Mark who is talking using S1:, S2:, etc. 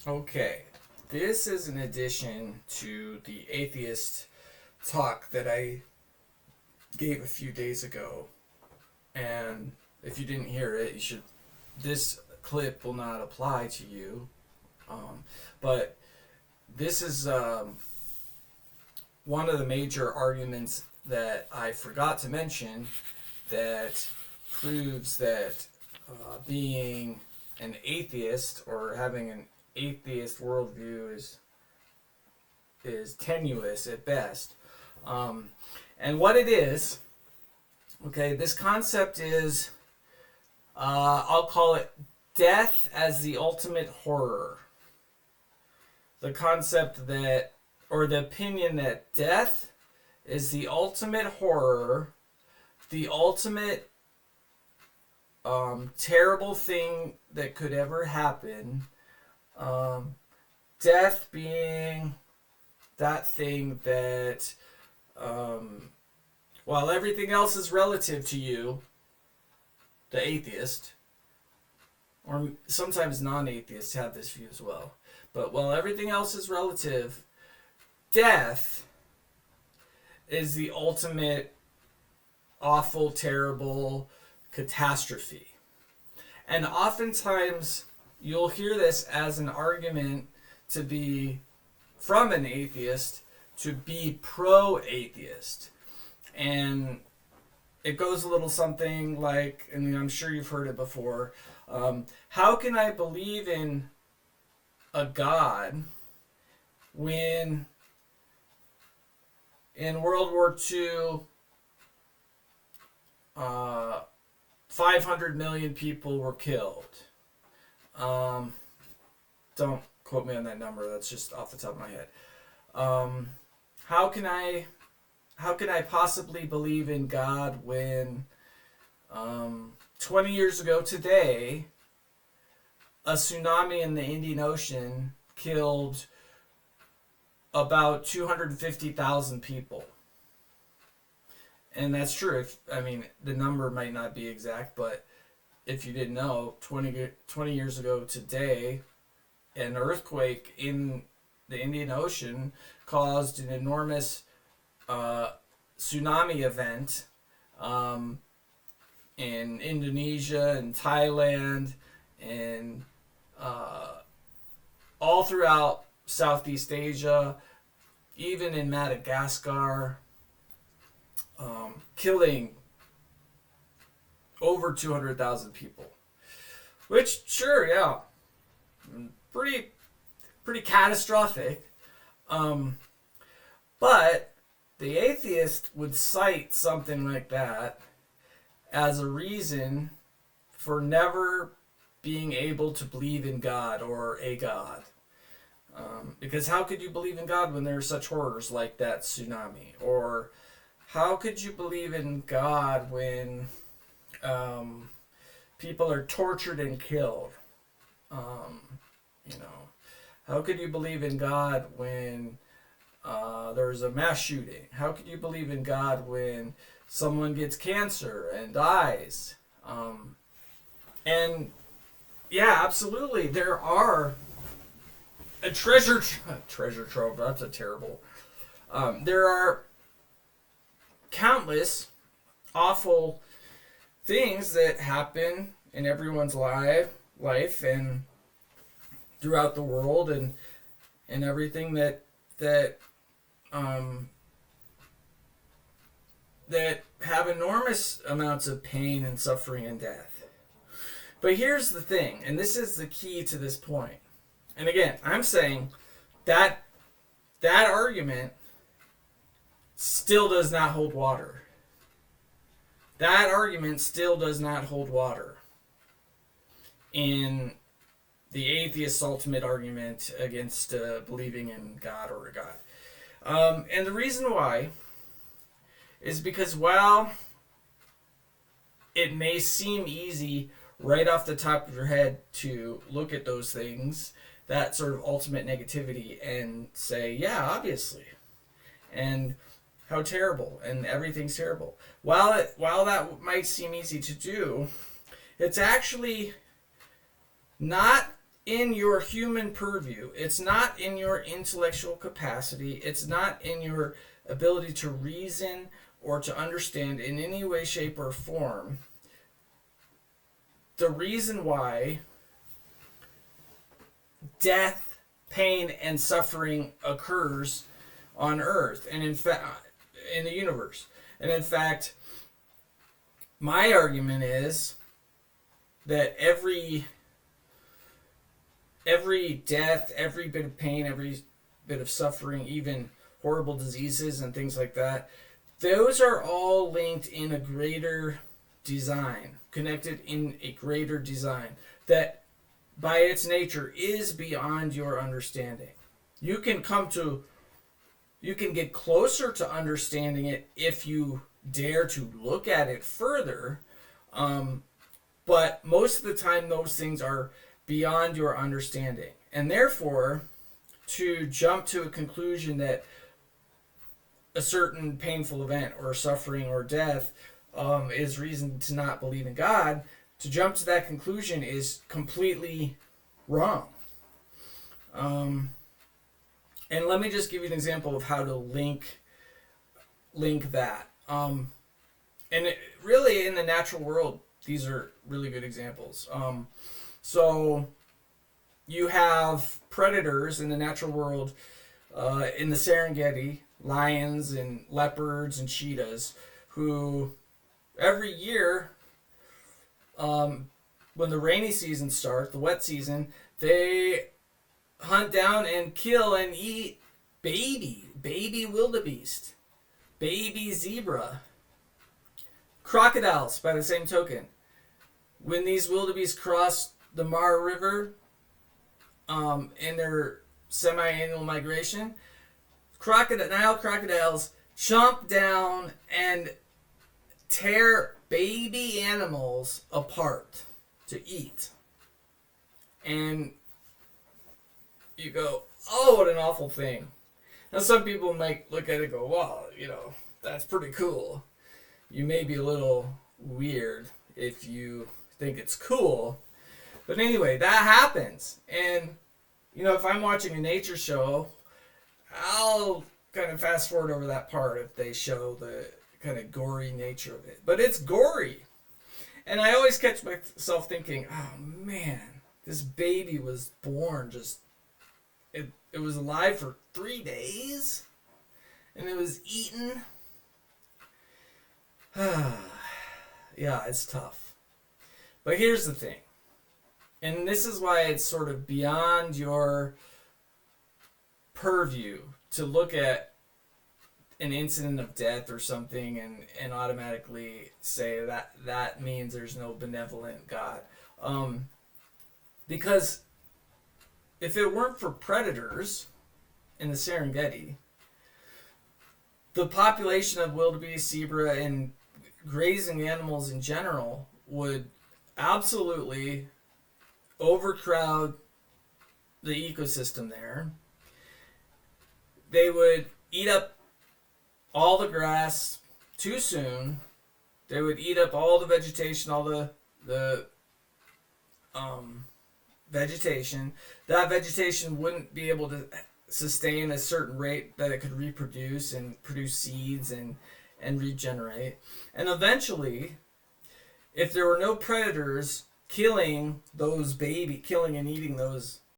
S1: Okay, this is an addition to the atheist talk that I gave a few days ago. And if you didn't hear it, you should. This clip will not apply to you. But this is one of the major arguments that I forgot to mention that proves that being an atheist or having an atheist worldview is tenuous at best. And what it is, okay, this concept is, I'll call it death as the ultimate horror. The concept that, or the opinion that death is the ultimate horror, the ultimate terrible thing that could ever happen. Death being that thing that, while everything else is relative to you, the atheist, or sometimes non-atheists have this view as well, but while everything else is relative, death is the ultimate awful, terrible catastrophe. And oftentimes you'll hear this as an argument to be from an atheist to be pro-atheist. And it goes a little something like, and I'm sure you've heard it before, how can I believe in a God when in World War II 500 million people were killed? Don't quote me on that number, that's just off the top of my head. How can I possibly believe in God when 20 years ago today a tsunami in the Indian Ocean killed about 250,000 people? And that's true. The number might not be exact, but if you didn't know, 20 years ago today, an earthquake in the Indian Ocean caused an enormous tsunami event in Indonesia and Thailand and all throughout Southeast Asia, even in Madagascar, killing over 200,000 people. Which, sure, yeah, pretty catastrophic. But the atheist would cite something like that as a reason for never being able to believe in God or a God. Because how could you believe in God when there are such horrors like that tsunami? Or how could you believe in God when people are tortured and killed? How could you believe in God when there's a mass shooting? How could you believe in God when someone gets cancer and dies? And yeah, absolutely, there are a treasure trove. That's a terrible. There are countless awful things that happen in everyone's life and throughout the world, and everything that have enormous amounts of pain and suffering and death. But here's the thing, and this is the key to this point. And again, I'm saying that argument still does not hold water. That argument still does not hold water in the atheist's ultimate argument against believing in God or a God. And the reason why is because while it may seem easy right off the top of your head to look at those things, that sort of ultimate negativity, and say, yeah, obviously, and how terrible, and everything's terrible. While that might seem easy to do, it's actually not in your human purview. It's not in your intellectual capacity. It's not in your ability to reason or to understand in any way, shape, or form the reason why death, pain, and suffering occurs on Earth and in fact in the universe. And in fact, my argument is that every death, every bit of pain, every bit of suffering, even horrible diseases and things like that, those are all linked in a greater design, connected in a greater design that by its nature is beyond your understanding. You can get closer to understanding it if you dare to look at it further, but most of the time those things are beyond your understanding. And therefore, to jump to a conclusion that a certain painful event or suffering or death is reason to not believe in God, to jump to that conclusion is completely wrong. And let me just give you an example of how to link that. And really, in the natural world, these are really good examples. So you have predators in the natural world, in the Serengeti, lions and leopards and cheetahs, who every year, when the rainy season starts, the wet season, they hunt down and kill and eat baby wildebeest, baby zebra, crocodiles by the same token. When these wildebeest cross the Mara River in their semi-annual migration, Nile crocodiles chomp down and tear baby animals apart to eat. And you go, oh, what an awful thing. Now, some people might look at it and go, well, that's pretty cool. You may be a little weird if you think it's cool. But anyway, that happens. And, if I'm watching a nature show, I'll kind of fast forward over that part if they show the kind of gory nature of it. But it's gory. And I always catch myself thinking, oh man, this baby was born it was alive for 3 days and it was eaten. Yeah, it's tough. But here's the thing. And this is why it's sort of beyond your purview to look at an incident of death or something and automatically say that means there's no benevolent God. Because if it weren't for predators in the Serengeti, the population of wildebeest, zebra, and grazing animals in general would absolutely overcrowd the ecosystem there. They would eat up all the grass too soon. They would eat up all the vegetation, all the vegetation. That vegetation wouldn't be able to sustain a certain rate that it could reproduce and produce seeds and regenerate. And eventually, if there were no predators killing and eating those